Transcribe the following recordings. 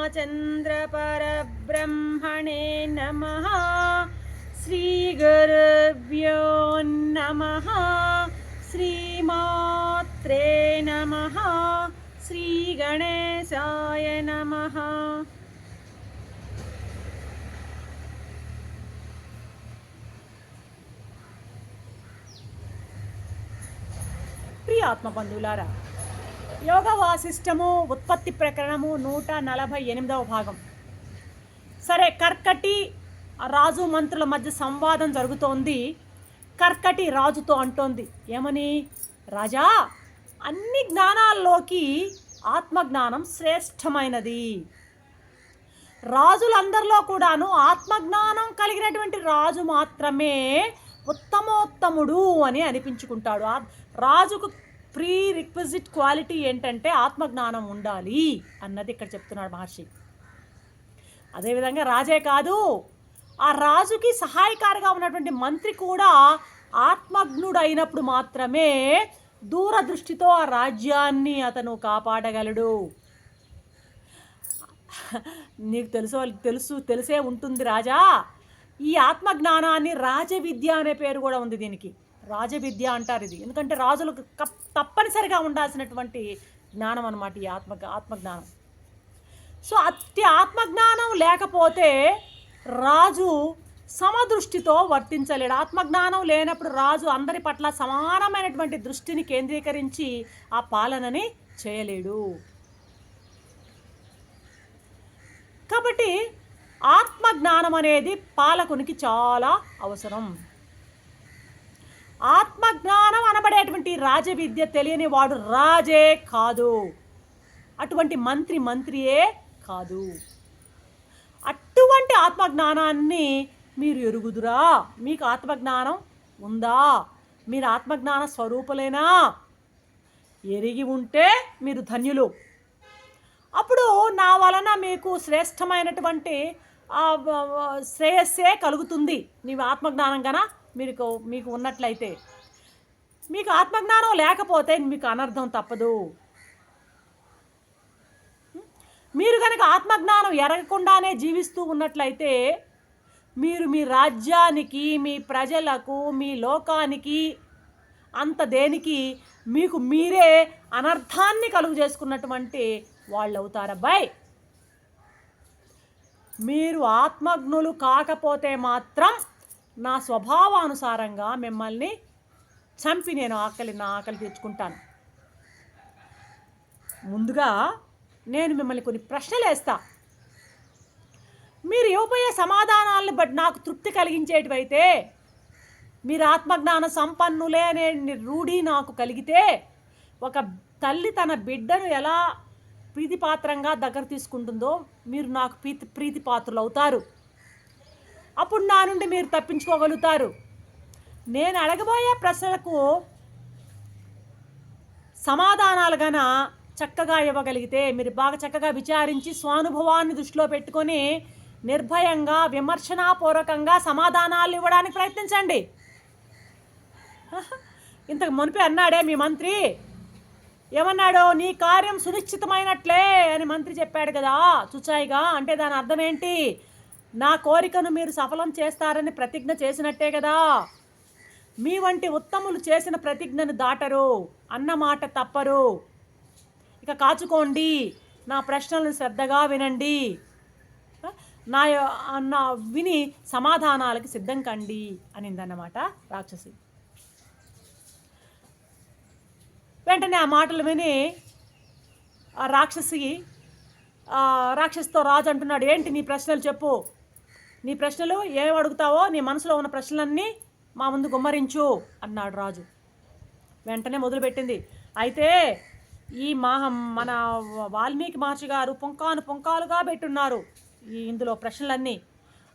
रामचन्द्रपरब्रह्मणे नमः। श्रीगुरुभ्यो नमः। श्रीमात्रे नमः। श्रीगणेशाय नमः। ప్రియ ఆత్మబంధువులారా, యోగ వాసిష్టము ఉత్పత్తి ప్రకరణము 148వ భాగం. సరే, కర్కటి రాజు మంత్రుల మధ్య సంవాదం జరుగుతోంది. కర్కటి రాజుతో అంటోంది ఏమని, రాజా, అన్ని జ్ఞానాల్లోకి ఆత్మజ్ఞానం శ్రేష్టమైనది. రాజులందరిలో కూడాను ఆత్మజ్ఞానం కలిగినటువంటి రాజు మాత్రమే ఉత్తమోత్తముడు అని అనిపించుకుంటాడు. రాజుకు ప్రీ రిక్విజిట్ క్వాలిటీ ఏంటంటే ఆత్మజ్ఞానం ఉండాలి అన్నది ఇక్కడ చెప్తున్నాడు మహర్షి. అదేవిధంగా రాజే కాదు, ఆ రాజుకి సహాయకారిగా ఉన్నటువంటి మంత్రి కూడా ఆత్మజ్ఞుడైనప్పుడు మాత్రమే దూరదృష్టితో ఆ రాజ్యాన్ని అతను కాపాడగలడు. నీకు తెలిసే ఉంటుంది రాజా, ఈ ఆత్మజ్ఞానాన్ని రాజవిద్య అనే పేరు కూడా ఉంది. దీనికి రాజవిద్య అంటారు. ఇది ఎందుకంటే రాజులకు తప్పనిసరిగా ఉండాల్సినటువంటి జ్ఞానం అన్నమాట ఈ ఆత్మజ్ఞానం. సో అట్టి ఆత్మజ్ఞానం లేకపోతే రాజు సమదృష్టితో వర్తించలేడు. ఆత్మజ్ఞానం లేనప్పుడు రాజు అందరి పట్ల సమానమైనటువంటి దృష్టిని కేంద్రీకరించి ఆ పాలనని చేయలేడు. కాబట్టి ఆత్మజ్ఞానం అనేది పాలకునికి చాలా అవసరం. ఆత్మజ్ఞానం అనబడేటువంటి రాజవిద్య తెలియని వాడు రాజే కాదు, అటువంటి మంత్రియే కాదు. అటువంటి ఆత్మజ్ఞానాన్ని మీరు ఎరుగుదురా? మీకు ఆత్మజ్ఞానం ఉందా? మీరు ఆత్మజ్ఞాన స్వరూపులేనా? ఎరిగి ఉంటే మీరు ధన్యులు. అప్పుడు నా వలన మీకు శ్రేష్టమైనటువంటి శ్రేయస్సే కలుగుతుంది. నీవు ఆత్మజ్ఞానం కన్నా మీకు ఉన్నట్లయితే. మీకు ఆత్మజ్ఞానం లేకపోతే మీకు అనర్థం తప్పదు. మీరు కనుక ఆత్మజ్ఞానం ఎరగకుండానే జీవిస్తూ ఉన్నట్లయితే మీరు మీ రాజ్యానికి, మీ ప్రజలకు, మీ లోకానికి, అంత దేనికి మీకు మీరే అనర్థాన్ని కలుగు చేసుకున్నటువంటి వాళ్ళు అవుతారబ్బాయ్. మీరు ఆత్మజ్ఞులు కాకపోతే మాత్రం నా స్వభావానుసారంగా మిమ్మల్ని చంపి నేను నా ఆకలి తీర్చుకుంటాను. ముందుగా నేను మిమ్మల్ని కొన్ని ప్రశ్నలు వేస్తా. మీరు ఇవ్వబోయే సమాధానాలను బట్టి నాకు తృప్తి కలిగించేటివైతే, మీరు ఆత్మజ్ఞాన సంపన్నులే అనే రూఢి నాకు కలిగితే, ఒక తల్లి తన బిడ్డను ఎలా ప్రీతిపాత్రంగా దగ్గర తీసుకుంటుందో మీరు నాకు ప్రీతిపాత్రులు అవుతారు. అప్పుడు నా నుండి మీరు తప్పించుకోగలుగుతారు. నేను అడగబోయే ప్రశ్నలకు సమాధానాలు గన చక్కగా ఇవ్వగలిగితే, మీరు బాగా చక్కగా విచారించి స్వానుభవాన్ని దృష్టిలో పెట్టుకొని నిర్భయంగా విమర్శనాపూర్వకంగా సమాధానాలు ఇవ్వడానికి ప్రయత్నించండి. ఇంతకు మునిపే అన్నాడే మీ మంత్రి, ఏమన్నాడు? నీ కార్యం సునిశ్చితమైనట్లే అని మంత్రి చెప్పాడు కదా చుచాయిగా. అంటే దాని అర్థం ఏంటి? నా కోరికను మీరు సఫలం చేస్తారని ప్రతిజ్ఞ చేసినట్టే కదా. మీ వంటి ఉత్తములు చేసిన ప్రతిజ్ఞను దాటరు, అన్నమాట తప్పరు. ఇక కాచుకోండి, నా ప్రశ్నలను శ్రద్ధగా వినండి, నా విని సమాధానాలకి సిద్ధం కండి అనిందన్నమాట రాక్షసి. వెంటనే ఆ మాటలు విని ఆ రాక్షసితో రాజు అంటున్నాడు, ఏంటి నీ ప్రశ్నలు చెప్పు. నీ ప్రశ్నలు ఏం అడుగుతావో నీ మనసులో ఉన్న ప్రశ్నలన్నీ మా ముందు గుమ్మరించు అన్నాడు రాజు. వెంటనే మొదలుపెట్టింది. అయితే ఈ మన వాల్మీకి మహర్షి గారు పుంకాలుగా పెట్టున్నారు ఇందులో ప్రశ్నలన్నీ.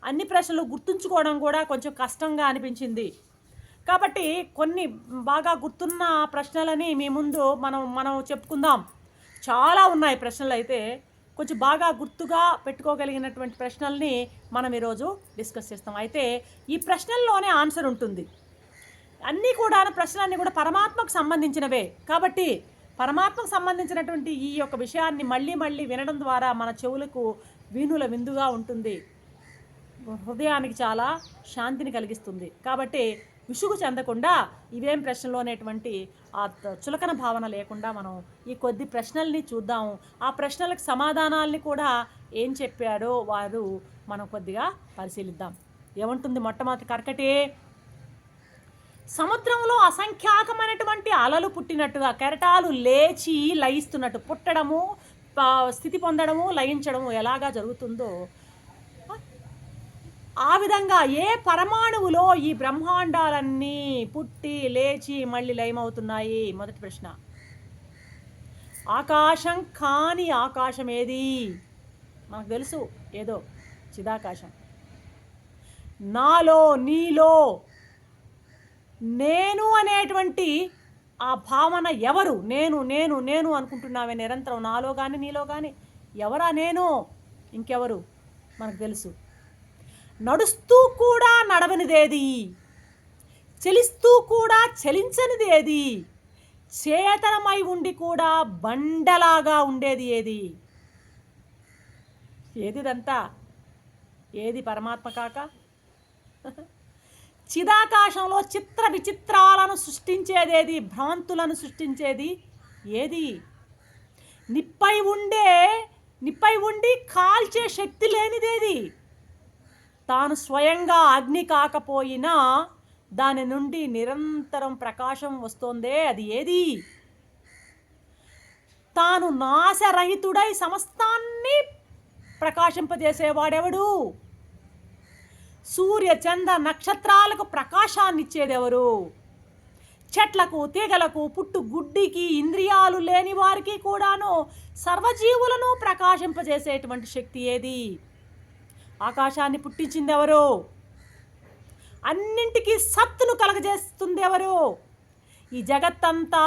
అన్ని ప్రశ్నలు గుర్తుంచుకోవడం కూడా కొంచెం కష్టంగా అనిపించింది. కాబట్టి కొన్ని బాగా గుర్తున్న ప్రశ్నలని మీ ముందు మనం చెప్పుకుందాం. చాలా ఉన్నాయి ప్రశ్నలు. అయితే కొంచెం బాగా గుర్తుగా పెట్టుకోగలిగినటువంటి ప్రశ్నల్ని మనం ఈరోజు డిస్కస్ చేస్తాం. అయితే ఈ ప్రశ్నల్లోనే ఆన్సర్ ఉంటుంది. ప్రశ్నలన్నీ కూడా పరమాత్మకు సంబంధించినవే. కాబట్టి పరమాత్మకు సంబంధించినటువంటి ఈ యొక్క విషయాన్ని మళ్ళీ మళ్ళీ వినడం ద్వారా మన చెవులకు వీణుల విందుగా ఉంటుంది, హృదయానికి చాలా శాంతిని కలిగిస్తుంది. కాబట్టి విసుగు చెందకుండా ఇవేం ప్రశ్నలు అనేటువంటి ఆ చులకన భావన లేకుండా మనం ఈ కొద్ది ప్రశ్నల్ని చూద్దాము. ఆ ప్రశ్నలకు సమాధానాల్ని కూడా ఏం చెప్పాడో వారు మనం కొద్దిగా పరిశీలిద్దాం. ఏమంటుంది మొట్టమొదటి కర్కటి? సముద్రంలో అసంఖ్యాకమైనటువంటి అలలు పుట్టినట్టుగా, కెరటాలు లేచి లయిస్తున్నట్టు, పుట్టడము, స్థితి పొందడము, లయించడము ఎలాగా జరుగుతుందో ఆ విధంగా ఏ పరమాణువులో ఈ బ్రహ్మాండాలన్నీ పుట్టి లేచి మళ్ళీ లయమవుతున్నాయి? మొదటి ప్రశ్న. ఆకాశం కాని ఆకాశం ఏది? మనకు తెలుసు, ఏదో చిదాకాశం. నాలో నీలో నేను అనేటువంటి ఆ భావన ఎవరు? నేను నేను నేను అనుకుంటున్నావే నిరంతరం, నాలో కానీ నీలో కానీ. ఎవరా నేను? ఇంకెవరు? మనకు తెలుసు. నడుస్తూ కూడా నడవనిదేది, చలిస్తూ కూడా చలించనిది ఏది, చేతనమై ఉండి కూడా బండలాగా ఉండేది ఏది? ఏదిదంతా? ఏది పరమాత్మ కాక? చిదాకాశంలో చిత్ర విచిత్రాలను సృష్టించేదేది? భ్రాంతులను సృష్టించేది ఏది? నిప్పై ఉండి కాల్చే శక్తి లేనిదేది? తాను స్వయంగా అగ్ని కాకపోయినా దాని నుండి నిరంతరం ప్రకాశం వస్తోందే, అది ఏది? తాను నాశరహితుడై సమస్తాన్ని ప్రకాశింపజేసేవాడెవడు? సూర్య చంద్ర నక్షత్రాలకు ప్రకాశాన్ని ఇచ్చేదెవరు? చెట్లకు, తీగలకు, పుట్టు గుడ్డికి, ఇంద్రియాలు లేని వారికి కూడాను సర్వజీవులను ప్రకాశింపజేసేటువంటి శక్తి ఏది? ఆకాశాన్ని పుట్టించింది ఎవరు? అన్నింటికీ సత్తును కలగజేస్తుంది ఎవరు? ఈ జగత్తంతా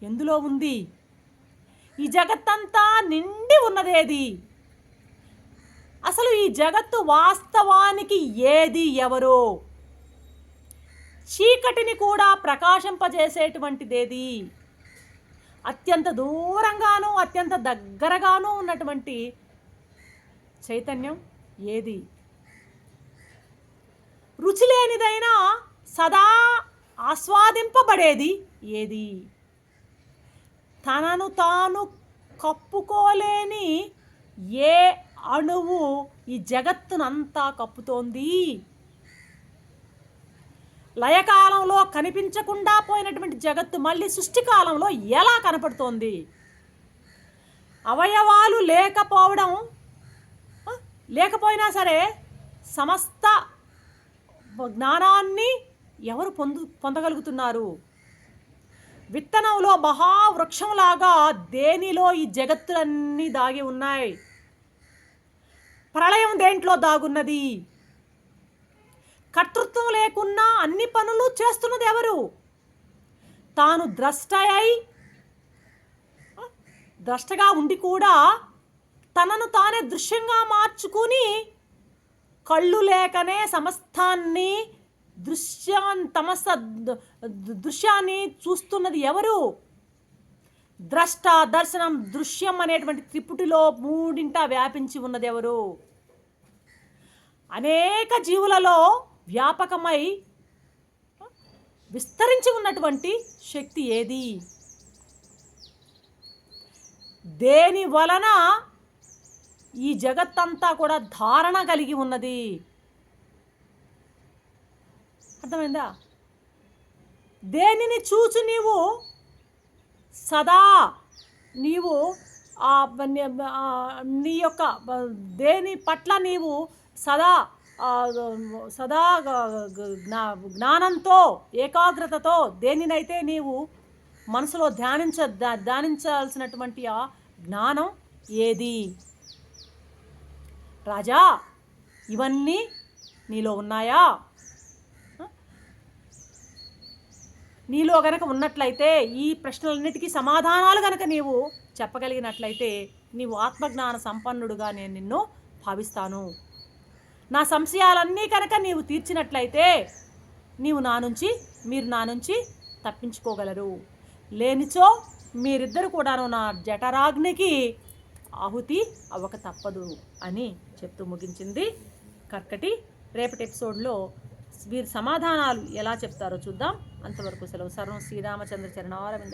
ఎందులో ఉంది? ఈ జగత్తంతా నిండి ఉన్నదేది? అసలు ఈ జగత్తు వాస్తవానికి ఏది? ఎవరు? చీకటిని కూడా ప్రకాశింపజేసేటువంటిదేది? అత్యంత దూరంగానూ అత్యంత దగ్గరగానూ ఉన్నటువంటి చైతన్యం ఏది? రుచి లేనిదైనా సదా ఆస్వాదింపబడేది ఏది? తనను తాను కప్పుకోలేని ఏ అణువు ఈ జగత్తునంతా కప్పుతోంది? లయకాలంలో కనిపించకుండా పోయినటువంటి జగత్తు మళ్ళీ సృష్టికాలంలో ఎలా కనపడుతోంది? అవయవాలు లేకపోయినా సరే సమస్త జ్ఞానాన్ని ఎవరు పొందగలుగుతున్నారు? విత్తనంలో మహావృక్షంలాగా దేనిలో ఈ జగత్తులన్నీ దాగి ఉన్నాయి? ప్రళయం దేంట్లో దాగున్నది? కర్తృత్వం లేకున్నా అన్ని పనులు చేస్తున్నది ఎవరు? తాను ద్రష్టగా ఉండి కూడా తనను తానే దృశ్యంగా మార్చుకుని కళ్ళు లేకనే సమస్తాన్ని దృశ్యాన్ని చూస్తున్నది ఎవరు? ద్రష్ట, దర్శనం, దృశ్యం అనేటువంటి త్రిపుటిలో మూడింట వ్యాపించి ఉన్నది ఎవరు? అనేక జీవులలో వ్యాపకమై విస్తరించి ఉన్నటువంటి శక్తి ఏది? దేని వలన ఈ జగత్తంతా కూడా ధారణ కలిగి ఉన్నది? అర్థమైందా? దేనిని చూచి నీవు సదా నీ యొక్క దేని పట్ల నీవు సదా జ్ఞానంతో, ఏకాగ్రతతో దేనినైతే నీవు మనసులో ధ్యానించాల్సినటువంటి ఆ జ్ఞానం ఏది? రాజా, ఇవన్నీ నీలో ఉన్నాయా? నీలో గనక ఉన్నట్లయితే, ఈ ప్రశ్నలన్నిటికీ సమాధానాలు గనక నీవు చెప్పగలిగినట్లయితే నీవు ఆత్మజ్ఞాన సంపన్నుడుగా నేను నిన్ను భావిస్తాను. నా సంశయాలన్నీ కనుక నీవు తీర్చినట్లయితే మీరు నా నుంచి తప్పించుకోగలరు. లేనిచో మీరిద్దరు కూడాను నా జఠరాగ్నికి ఆహుతి అవ్వక తప్పదు అని చెప్తూ ముగించింది కర్కటి. రేపటి ఎపిసోడ్లో వీరి సమాధానాలు ఎలా చెప్తారో చూద్దాం. అంతవరకు సెలవు. సర్వం శ్రీరామచంద్ర చరణారవింద.